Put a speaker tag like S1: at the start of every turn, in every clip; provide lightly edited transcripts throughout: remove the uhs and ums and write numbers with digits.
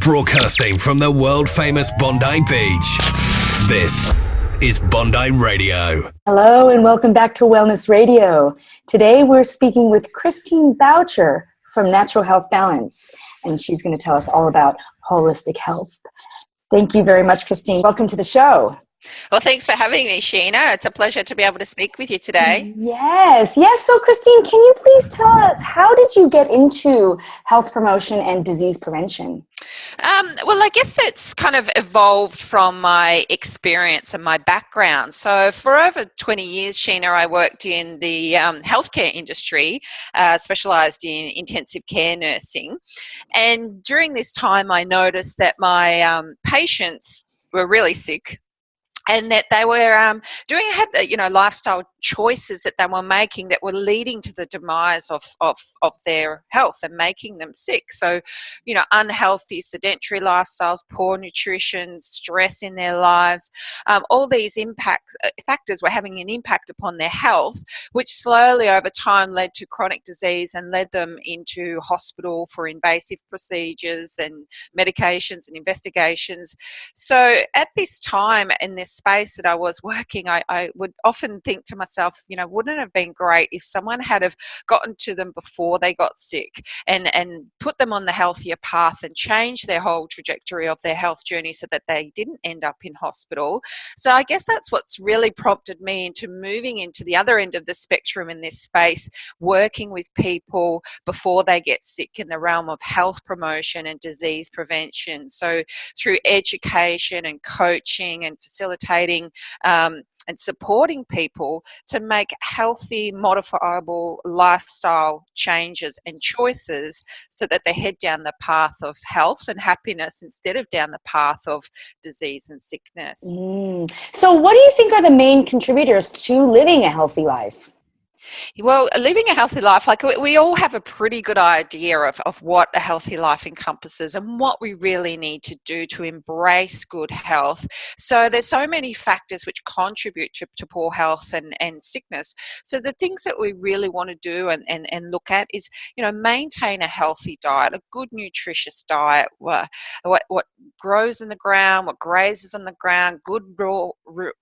S1: Broadcasting from the world-famous Bondi Beach, this is Bondi Radio.
S2: Hello and welcome back to Wellness Radio. Today we're speaking with Christine Boucher from Natural Health Balance, and she's going to tell us all about holistic health. Thank you very much, Christine. Welcome to the show.
S3: Well, thanks for having me, Sheena. It's a pleasure to be able to speak with you today.
S2: Yes. So, Christine, can you please tell us, how did you get into health promotion and disease prevention?
S3: Well, I guess it's kind of evolved from my experience and my background. So for over 20 years, Sheena, I worked in the healthcare industry, specialised in intensive care nursing. And during this time, I noticed that my patients were really sick, and that they were had lifestyle choices that they were making that were leading to the demise of their health and making them sick. So, unhealthy, sedentary lifestyles, poor nutrition, stress in their lives, all these factors were having an impact upon their health, which slowly over time led to chronic disease and led them into hospital for invasive procedures and medications and investigations. So at this time in this space that I was working, I would often think to myself, wouldn't it have been great if someone had have gotten to them before they got sick and put them on the healthier path and change their whole trajectory of their health journey so that they didn't end up in hospital. So I guess that's what's really prompted me into moving into the other end of the spectrum in this space, working with people before they get sick in the realm of health promotion and disease prevention. So through education and coaching and facilitating and supporting people to make healthy, modifiable lifestyle changes and choices so that they head down the path of health and happiness instead of down the path of disease and sickness.
S2: So what do you think are the main contributors to living a healthy life?
S3: Well, living a healthy life, like we all have a pretty good idea of what a healthy life encompasses and what we really need to do to embrace good health. So there's so many factors which contribute to poor health and sickness. So the things that we really want to do and look at is, maintain a healthy diet, a good nutritious diet, what grows in the ground, what grazes on the ground, good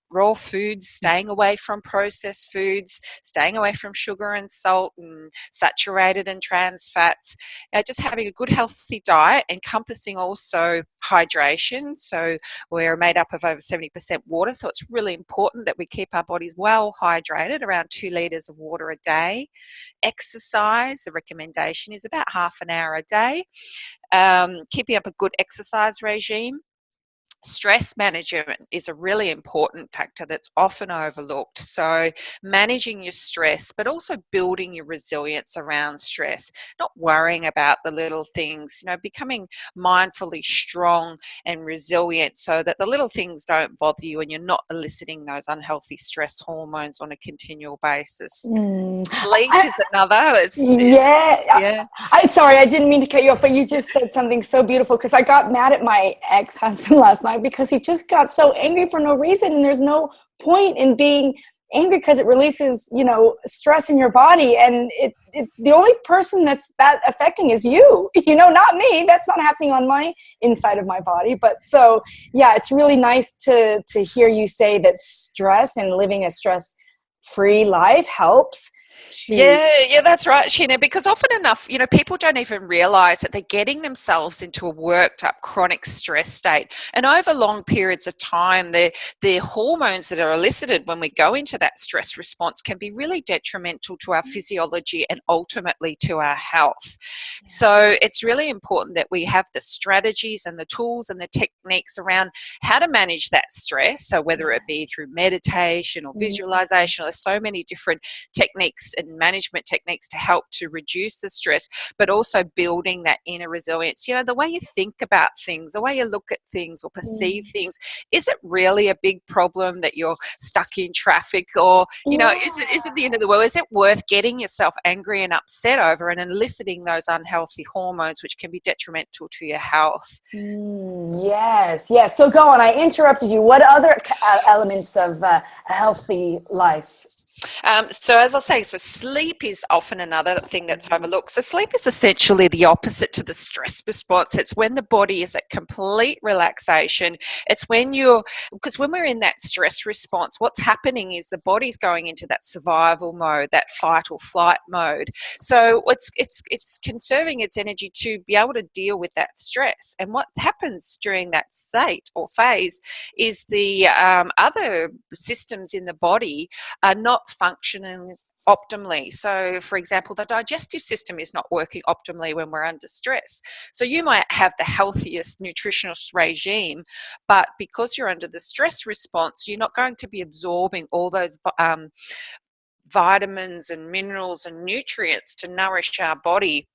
S3: raw foods, staying away from processed foods, staying away from sugar and salt and saturated and trans fats, just having a good healthy diet encompassing also hydration. So we're made up of over 70% water, so it's really important that we keep our bodies well hydrated, around 2 litres of water a day. Exercise, the recommendation is about half an hour a day. Keeping up a good exercise regime. Stress management is a really important factor that's often overlooked. So managing your stress, but also building your resilience around stress, not worrying about the little things, becoming mindfully strong and resilient so that the little things don't bother you and you're not eliciting those unhealthy stress hormones on a continual basis. Sleep is another.
S2: Sorry, I didn't mean to cut you off, but you just said something so beautiful, because I got mad at my ex-husband last night because he just got so angry for no reason, and there's no point in being angry because it releases, stress in your body, and the only person that affecting is you, not me. That's not happening on my inside of my body. But so, yeah, it's really nice to hear you say that stress and living a stress-free life helps.
S3: Yeah, that's right, Sheena, because often enough, people don't even realise that they're getting themselves into a worked up chronic stress state. And over long periods of time, the hormones that are elicited when we go into that stress response can be really detrimental to our physiology and ultimately to our health. So it's really important that we have the strategies and the tools and the techniques around how to manage that stress. So whether it be through meditation or visualization, there's so many different techniques and management techniques to help to reduce the stress, but also building that inner resilience. The way you think about things, the way you look at things or perceive things, is it really a big problem that you're stuck in traffic, or is it the end of the world? Is it worth getting yourself angry and upset over and eliciting those unhealthy hormones which can be detrimental to your health?
S2: Yes. So go on, I interrupted you. What other elements of a healthy life?
S3: So as I say, so sleep is often another thing that's overlooked. So sleep is essentially the opposite to the stress response. It's when the body is at complete relaxation. It's when because when we're in that stress response, what's happening is the body's going into that survival mode, that fight or flight mode. So it's conserving its energy to be able to deal with that stress. And what happens during that state or phase is the other systems in the body are not functioning optimally. So, for example, the digestive system is not working optimally when we're under stress. So you might have the healthiest nutritional regime, but because you're under the stress response, you're not going to be absorbing all those vitamins and minerals and nutrients to nourish our body.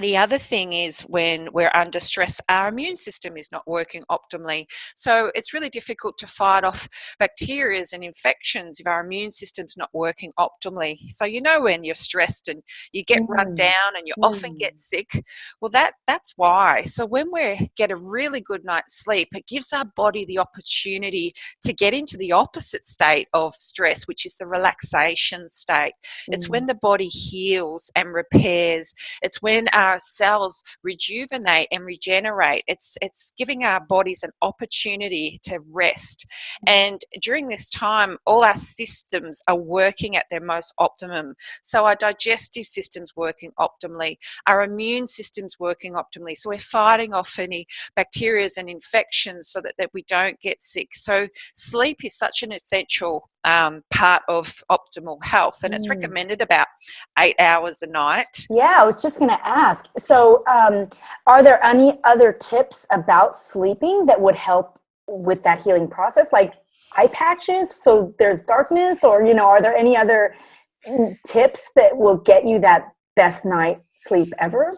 S3: The other thing is when we're under stress, our immune system is not working optimally. So it's really difficult to fight off bacteria and infections if our immune system's not working optimally. So when you're stressed and you get run down and you often get sick, well, that's why. So when we get a really good night's sleep, it gives our body the opportunity to get into the opposite state of stress, which is the relaxation state. It's when the body heals and repairs. It's when our cells rejuvenate and regenerate. It's giving our bodies an opportunity to rest. And during this time, all our systems are working at their most optimum. So our digestive system's working optimally, our immune system's working optimally. So we're fighting off any bacteria and infections so that we don't get sick. So sleep is such an essential part of optimal health, and it's recommended about 8 hours a night.
S2: Yeah, I was just going to ask. So are there any other tips about sleeping that would help with that healing process, like eye patches so there's darkness, or are there any other tips that will get you that best night sleep ever?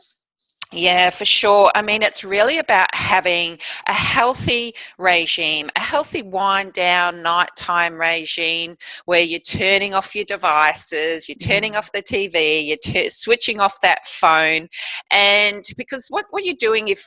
S3: Yeah, for sure. I mean, it's really about having a healthy regime, a healthy wind down nighttime regime where you're turning off your devices, you're turning off the TV, you're switching off that phone. And because what you're doing if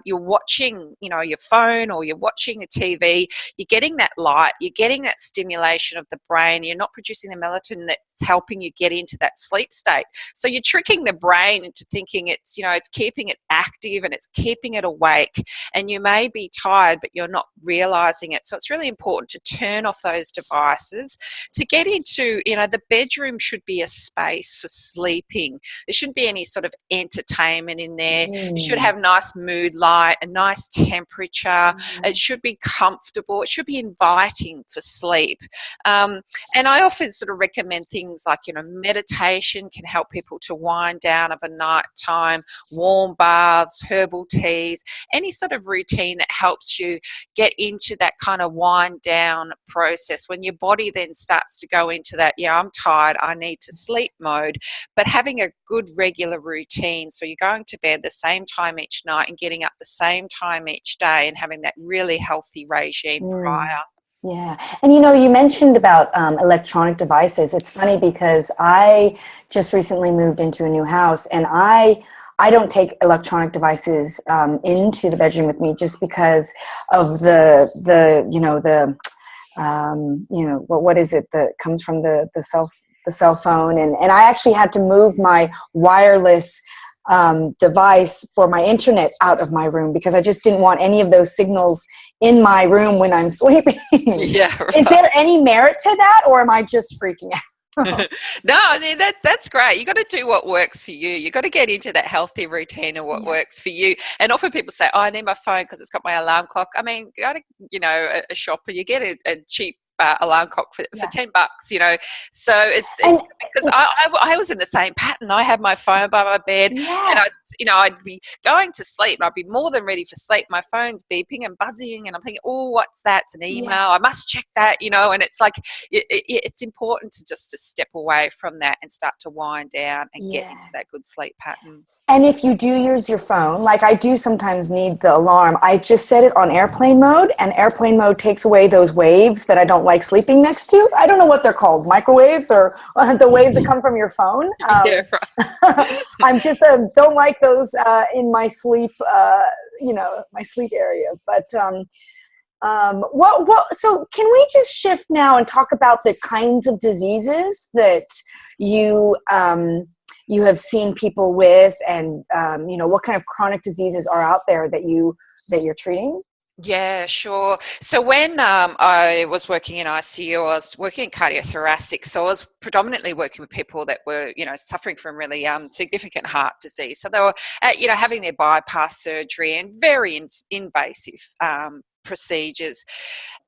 S3: you're watching, your phone or you're watching a TV, you're getting that light, you're getting that stimulation of the brain, you're not producing the melatonin that's helping you get into that sleep state. So you're tricking the brain into thinking it's keeping it active and it's keeping it awake, and you may be tired but you're not realizing it. So it's really important to turn off those devices, to get into the bedroom should be a space for sleeping. There shouldn't be any sort of entertainment in there. You should have nice mood light, a nice temperature. It should be comfortable, it should be inviting for sleep. And I often sort of recommend things like meditation can help people to wind down of a night time, warm baths, herbal teas, any sort of routine that helps you get into that kind of wind down process when your body then starts to go into that, I'm tired, I need to sleep mode. But having a good regular routine, so you're going to bed the same time each night and getting up the same time each day, and having that really healthy regime prior.
S2: Yeah. And you mentioned about electronic devices. It's funny because I just recently moved into a new house, and I don't take electronic devices into the bedroom with me just because of what is it that comes from the cell phone, and I actually had to move my wireless device for my internet out of my room because I just didn't want any of those signals in my room when I'm sleeping.
S3: Yeah, right.
S2: Is there any merit to that, or am I just freaking out?
S3: No, I mean, that's great. You got to do what works for you. You got to get into that healthy routine of what works for you. And often people say, "Oh, I need my phone because it's got my alarm clock." I mean, go to a shop and you get a cheap alarm clock for $10, So it's because I was in the same pattern. I had my phone by my bed, and I'd be going to sleep, and I'd be more than ready for sleep. My phone's beeping and buzzing, and I'm thinking, "Oh, what's that? It's an email. I must check that." And it's like it's important to step away from that and start to wind down and get into that good sleep pattern.
S2: And if you do use your phone, like I do sometimes need the alarm, I just set it on airplane mode, and airplane mode takes away those waves that I don't like sleeping next to. I don't know what they're called, microwaves or the waves that come from your phone. I'm just don't like those in my sleep, my sleep area. But So can we just shift now and talk about the kinds of diseases that you you have seen people with, and what kind of chronic diseases are out there that you're treating?
S3: Yeah, sure. So when I was working in ICU, I was working in cardiothoracic. So I was predominantly working with people that were, suffering from really significant heart disease. So they were, having their bypass surgery and very invasive procedures.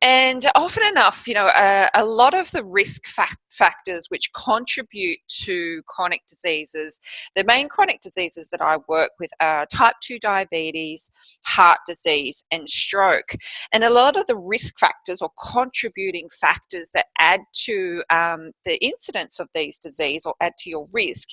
S3: And often enough, a lot of the risk factors which contribute to chronic diseases, the main chronic diseases that I work with are type 2 diabetes, heart disease, and stroke. And a lot of the risk factors or contributing factors that add to the incidence of these disease or add to your risk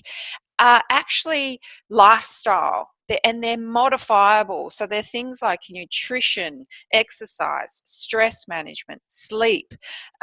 S3: are actually lifestyle. And they're modifiable. So they're things like nutrition, exercise, stress management, sleep,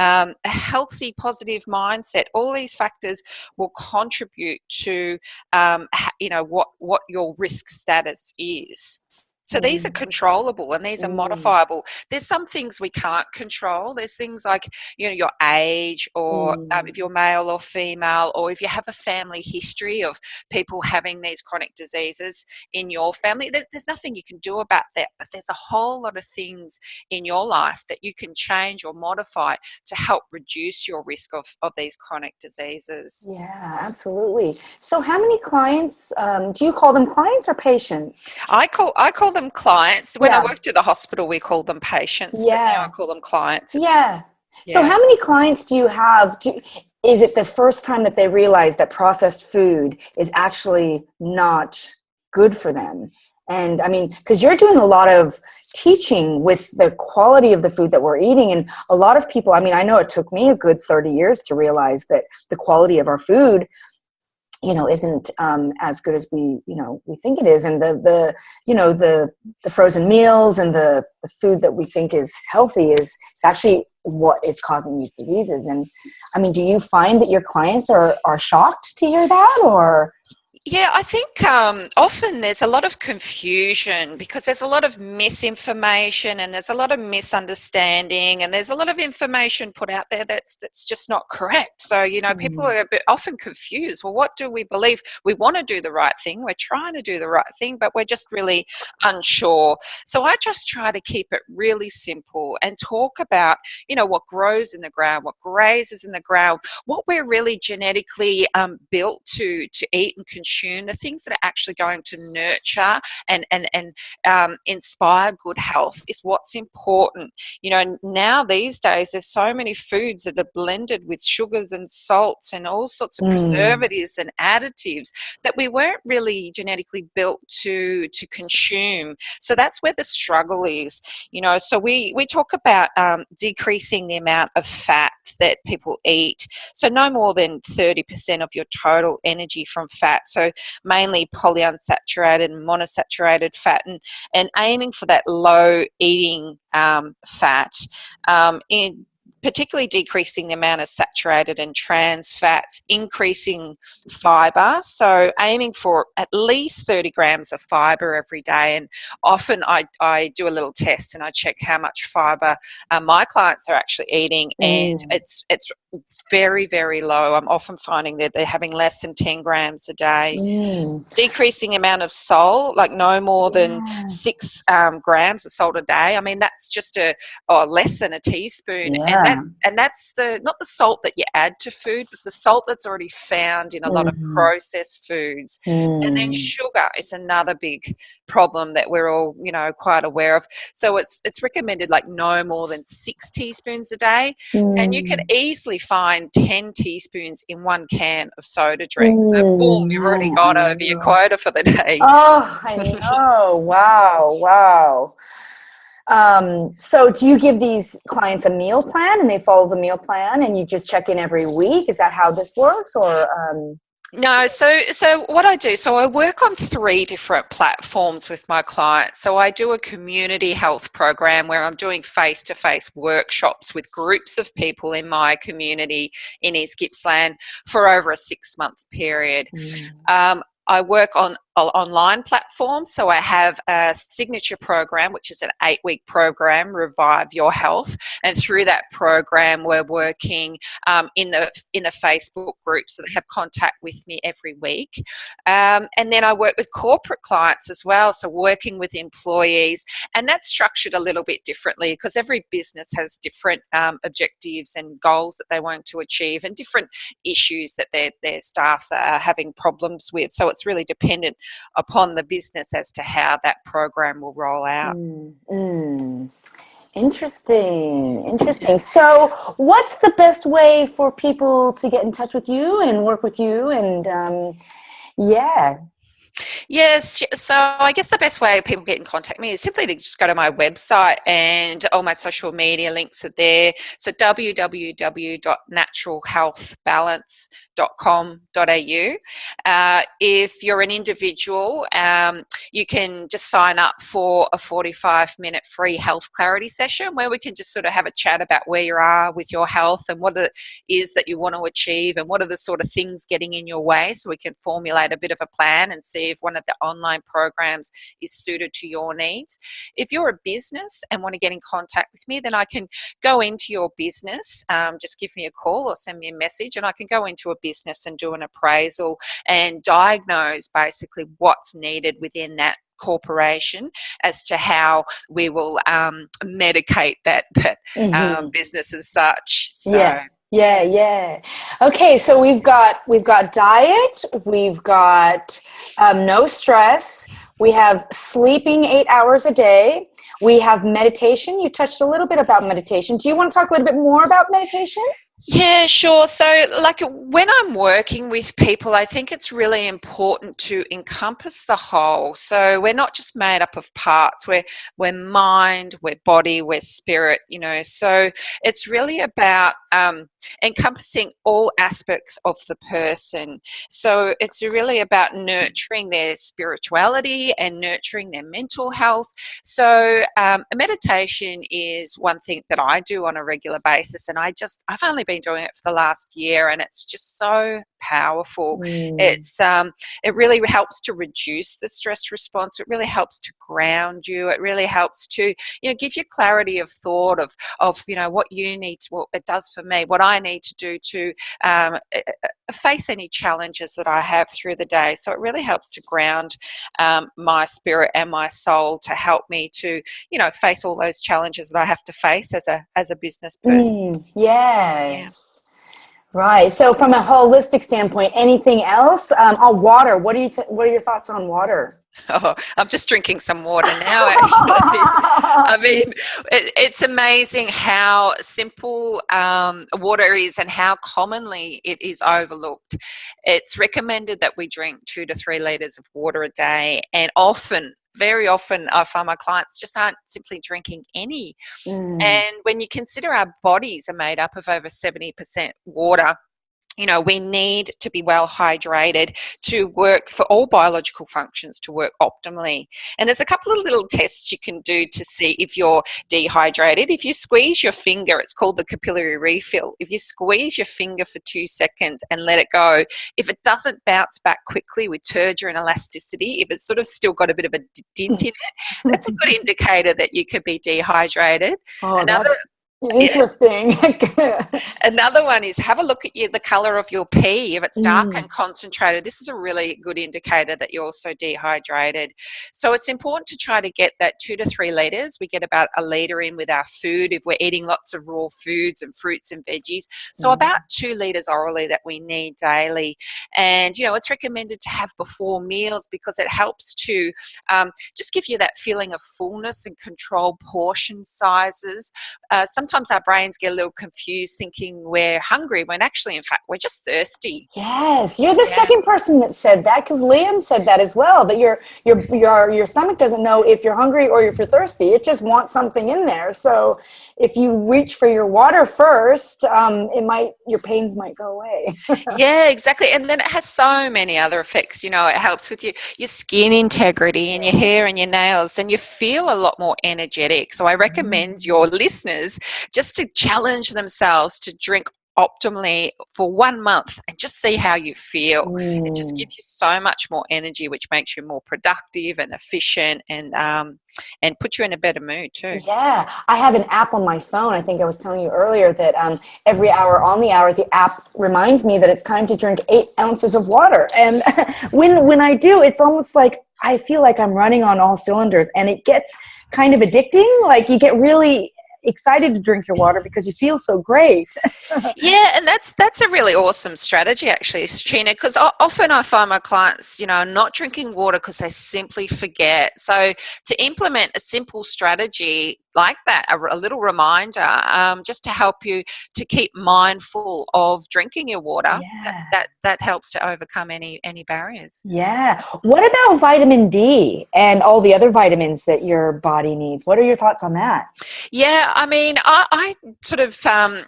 S3: a healthy, positive mindset. All these factors will contribute to, what your risk status is. So these are controllable and these are modifiable. There's some things we can't control. There's things like, your age, or if you're male or female, or if you have a family history of people having these chronic diseases in your family. There's nothing you can do about that, but there's a whole lot of things in your life that you can change or modify to help reduce your risk of these chronic diseases.
S2: Yeah, absolutely. So how many clients, do you call them clients or patients?
S3: I call them clients. When I worked at the hospital, we called them patients, but now I call them clients.
S2: Yeah. So how many clients do you have? Is it the first time that they realize that processed food is actually not good for them? And I mean, because you're doing a lot of teaching with the quality of the food that we're eating. And a lot of people, I mean, I know it took me a good 30 years to realize that the quality of our food, isn't as good as we think it is. And the frozen meals and the food that we think is healthy it's actually what is causing these diseases. And I mean, do you find that your clients are shocked to hear that, or?
S3: Yeah, I think often there's a lot of confusion because there's a lot of misinformation and there's a lot of misunderstanding and there's a lot of information put out there that's just not correct. So, people are a bit often confused. Well, what do we believe? We want to do the right thing. We're trying to do the right thing, but we're just really unsure. So I just try to keep it really simple and talk about, what grows in the ground, what grazes in the ground, what we're really genetically built to eat and consume, the things that are actually going to nurture and inspire good health is what's important. Now these days there's so many foods that are blended with sugars and salts and all sorts of preservatives and additives that we weren't really genetically built to consume. So that's where the struggle is. So we talk about decreasing the amount of fat that people eat. So no more than 30% of your total energy from fat. So mainly polyunsaturated and monosaturated fat, and aiming for that low eating fat, in particularly decreasing the amount of saturated and trans fats, increasing fibre, so aiming for at least 30 grams of fibre every day. And often I do a little test and I check how much fibre my clients are actually eating, and it's very, very low. I'm often finding that they're having less than 10 grams a day. Decreasing amount of salt, like no more than 6 grams of salt a day. I mean, that's just less than a teaspoon. And that's not the salt that you add to food, but the salt that's already found in a lot of processed foods. And then sugar is another big problem that we're all, quite aware of. So it's recommended like no more than 6 teaspoons a day. And you can easily find 10 teaspoons in 1 can of soda drink. So boom, you've already got over your quota for the day.
S2: Oh, I know. Wow. So do you give these clients a meal plan and they follow the meal plan and you just check in every week? Is that how this works? Or
S3: No, so what I do, so I work on 3 different platforms with my clients. So I do a community health program where I'm doing face-to-face workshops with groups of people in my community in East Gippsland for over a 6-month period. I work on online platform. So I have a signature program, which is an 8-week program, Revive Your Health. And through that program, we're working in the Facebook group, so they have contact with me every week. And then I work with corporate clients as well, so working with employees, and that's structured a little bit differently because every business has different objectives and goals that they want to achieve, and different issues that their staffs are having problems with. So it's really dependent upon the business as to how that program will roll out.
S2: Interesting. So what's the best way for people to get in touch with you and work with you? And
S3: Yes, so I guess the best way people get in contact with me is simply to just go to my website, and all my social media links are there. So www.naturalhealthbalance.com.au. If you're an individual, you can just sign up for a 45-minute free health clarity session where we can just sort of have a chat about where you are with your health and what it is that you want to achieve and what are the sort of things getting in your way, so we can formulate a bit of a plan and see if one of the online programs is suited to your needs. If you're a business and want to get in contact with me, then I can go into your business. Just give me a call or send me a message, and I can go into a business and do an appraisal and diagnose basically what's needed within that corporation as to how we will medicate that business as such. So.
S2: Yeah. Okay, so we've got diet, we've got no stress, we have sleeping 8 hours a day, we have meditation. You touched a little bit about meditation. Do you want to talk a little bit more about meditation?
S3: Yeah, sure. So like when I'm working with people, I think it's really important to encompass the whole. So we're not just made up of parts. We're mind, we're body, we're spirit, So it's really about encompassing all aspects of the person. So it's really about nurturing their spirituality and nurturing their mental health. So meditation is one thing that I do on a regular basis, and I've only been doing it for the last year, and it's just so powerful. It really helps to reduce the stress response. It really helps to ground you. It really helps to give you clarity of thought of what you need to, what it does for me, what I need to do to face any challenges that I have through the day. So it really helps to ground my spirit and my soul to help me to face all those challenges that I have to face as a business person.
S2: Yes. Right. So from a holistic standpoint, anything else? On water, what are your thoughts on water?
S3: Oh, I'm just drinking some water now, actually. I mean, it's amazing how simple water is and how commonly it is overlooked. It's recommended that we drink 2 to 3 litres of water a day, and very often I find my clients just aren't simply drinking any. And when you consider our bodies are made up of over 70% water, we need to be well hydrated to work for all biological functions to work optimally. And there's a couple of little tests you can do to see if you're dehydrated. If you squeeze your finger, it's called the capillary refill. If you squeeze your finger for 2 seconds and let it go, if it doesn't bounce back quickly with turgor and elasticity, if it's sort of still got a bit of a dint in it, that's a good indicator that you could be dehydrated.
S2: Interesting.
S3: Another one is have a look at the colour of your pee. If it's dark and concentrated, this is a really good indicator that you're also dehydrated. So it's important to try to get that 2 to 3 litres. We get about a litre in with our food if we're eating lots of raw foods and fruits and veggies. So about 2 litres orally that we need daily. And, it's recommended to have before meals because it helps to just give you that feeling of fullness and control portion sizes. Sometimes our brains get a little confused thinking we're hungry when actually, in fact, we're just thirsty.
S2: Yes, you're the second person that said that, because Liam said that as well, that your stomach doesn't know if you're hungry or if you're thirsty. It just wants something in there. So if you reach for your water first, your pains might go away.
S3: Yeah, exactly. And then it has so many other effects. It helps with your skin integrity and your hair and your nails, and you feel a lot more energetic. So I recommend your listeners just to challenge themselves to drink optimally for 1 month and just see how you feel. It just
S2: Mm.
S3: gives you so much more energy, which makes you more productive and efficient, and puts you in a better mood too.
S2: Yeah, I have an app on my phone. I think I was telling you earlier that every hour on the hour, the app reminds me that it's time to drink 8 ounces of water. And when I do, it's almost like I feel like I'm running on all cylinders, and it gets kind of addicting. Like you get really excited to drink your water because you feel so great.
S3: Yeah, and that's a really awesome strategy, actually, Sheena, because often I find my clients, not drinking water because they simply forget. So to implement a simple strategy like that, a little reminder, just to help you to keep mindful of drinking your water,
S2: Yeah.
S3: that helps to overcome any barriers.
S2: Yeah. What about vitamin D and all the other vitamins that your body needs? What are your thoughts on that?
S3: Yeah, I mean, I sort of,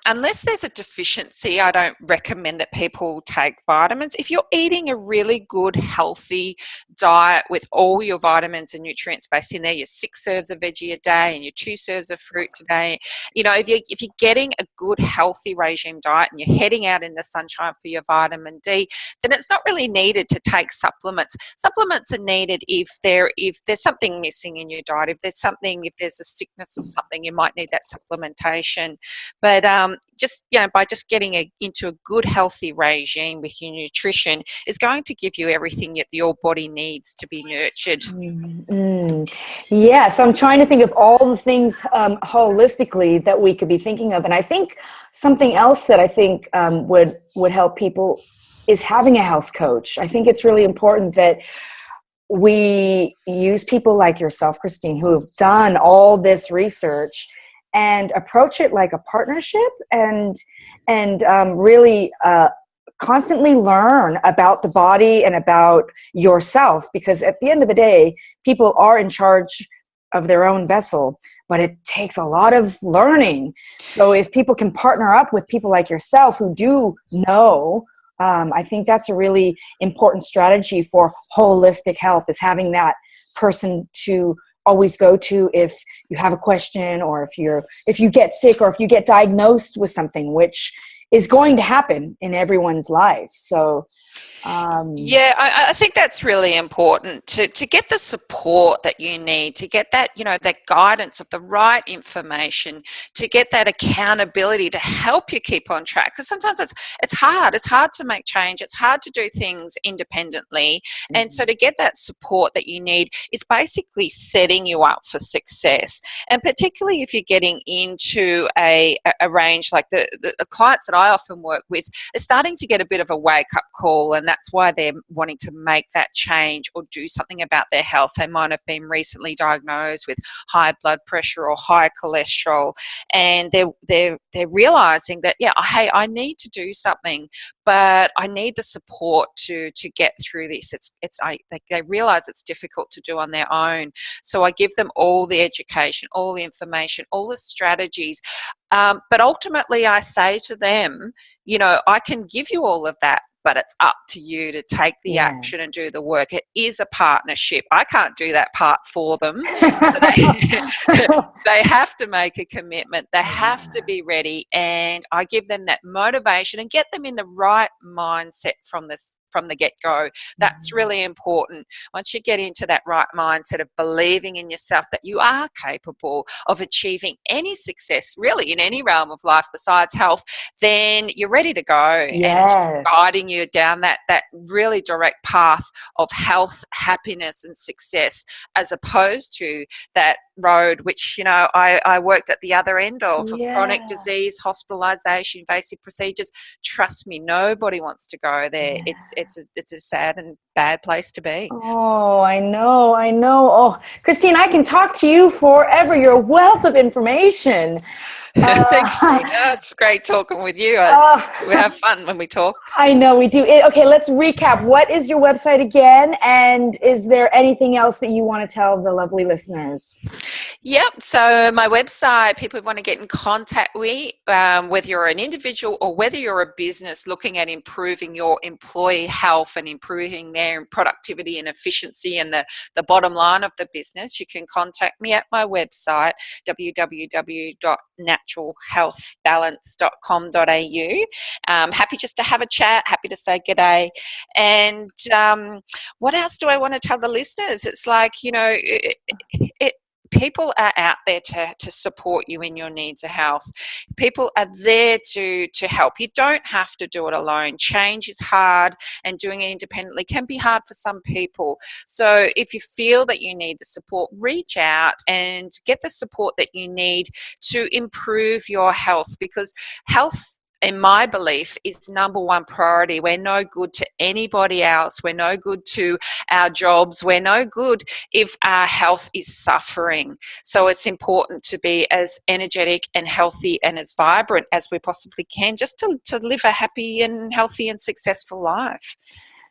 S3: unless there's a deficiency, I don't recommend that people take vitamins. If you're eating a really good, healthy diet with all your vitamins and nutrients based in there, your 6 serves of veggie a day and your 2 serves of fruit today, if you're getting a good, healthy regime diet and you're heading out in the sunshine for your vitamin D, then it's not really needed to take supplements. Supplements are needed if there's something missing in your diet, if there's a sickness or something, you might need that supplementation. But by just getting into a good, healthy regime with your nutrition is going to give you everything that your body needs to be nurtured.
S2: Mm. Yeah, so I'm trying to think of all the things holistically that we could be thinking of, and I think something else that I think would help people is having a health coach. I think it's really important that we use people like yourself, Christine, who have done all this research and approach it like a partnership, and really constantly learn about the body and about yourself, because at the end of the day, people are in charge of their own vessel, but it takes a lot of learning. So if people can partner up with people like yourself who do know, I think that's a really important strategy for holistic health, is having that person to always go to if you have a question, or if you get sick, or if you get diagnosed with something, which is going to happen in everyone's life. So
S3: yeah, I think that's really important to get the support that you need, to get that, that guidance of the right information, to get that accountability to help you keep on track. Because sometimes it's hard. It's hard to make change. It's hard to do things independently. And so to get that support that you need is basically setting you up for success. And particularly if you're getting into a range like the clients that I often work with, are starting to get a bit of a wake-up call, and that's why they're wanting to make that change or do something about their health. They might have been recently diagnosed with high blood pressure or high cholesterol, and they're realizing that, hey, I need to do something, but I need the support to get through this. They realize it's difficult to do on their own. So I give them all the education, all the information, all the strategies. But ultimately I say to them, I can give you all of that, but it's up to you to take the action and do the work. It is a partnership. I can't do that part for them. They have to make a commitment. They have to be ready, and I give them that motivation and get them in the right mindset from the get-go. That's really important. Once you get into that right mindset of believing in yourself, that you are capable of achieving any success really in any realm of life besides health, then you're ready to go.
S2: yes.
S3: And it's guiding you down that really direct path of health, happiness and success, as opposed to that road which I worked at the other end of chronic disease, hospitalization, invasive procedures. Trust me, nobody wants to go there. It's a sad and bad place to be.
S2: Oh, I know. Oh, Christine, I can talk to you forever. You're a wealth of information.
S3: Thanks, Sheena. It's great talking with you. We have fun when we talk.
S2: I know we do. Okay, let's recap. What is your website again? And is there anything else that you want to tell the lovely listeners?
S3: Yep. So my website, people want to get in contact with, whether you're an individual or whether you're a business looking at improving your employee health and improving their productivity and efficiency and the bottom line of the business, you can contact me at my website, www.nat naturalhealthbalance.com.au. Happy just to have a chat, happy to say g'day. And what else do I want to tell the listeners? It's like, people are out there to support you in your needs of health. People are there to help. You don't have to do it alone. Change is hard, and doing it independently can be hard for some people. So if you feel that you need the support, reach out and get the support that you need to improve your health, because health, in my belief, is number one priority. We're no good to anybody else. We're no good to our jobs. We're no good if our health is suffering. So it's important to be as energetic and healthy and as vibrant as we possibly can, just to live a happy and healthy and successful life.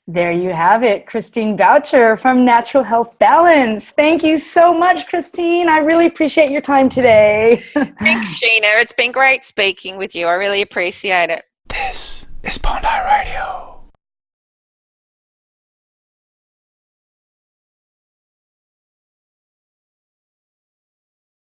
S2: There you have it, Christine Boucher from Natural Health Balance. Thank you so much, Christine. I really appreciate your time today.
S3: Thanks, Sheena. It's been great speaking with you. I really appreciate it.
S1: This is Bondi Radio.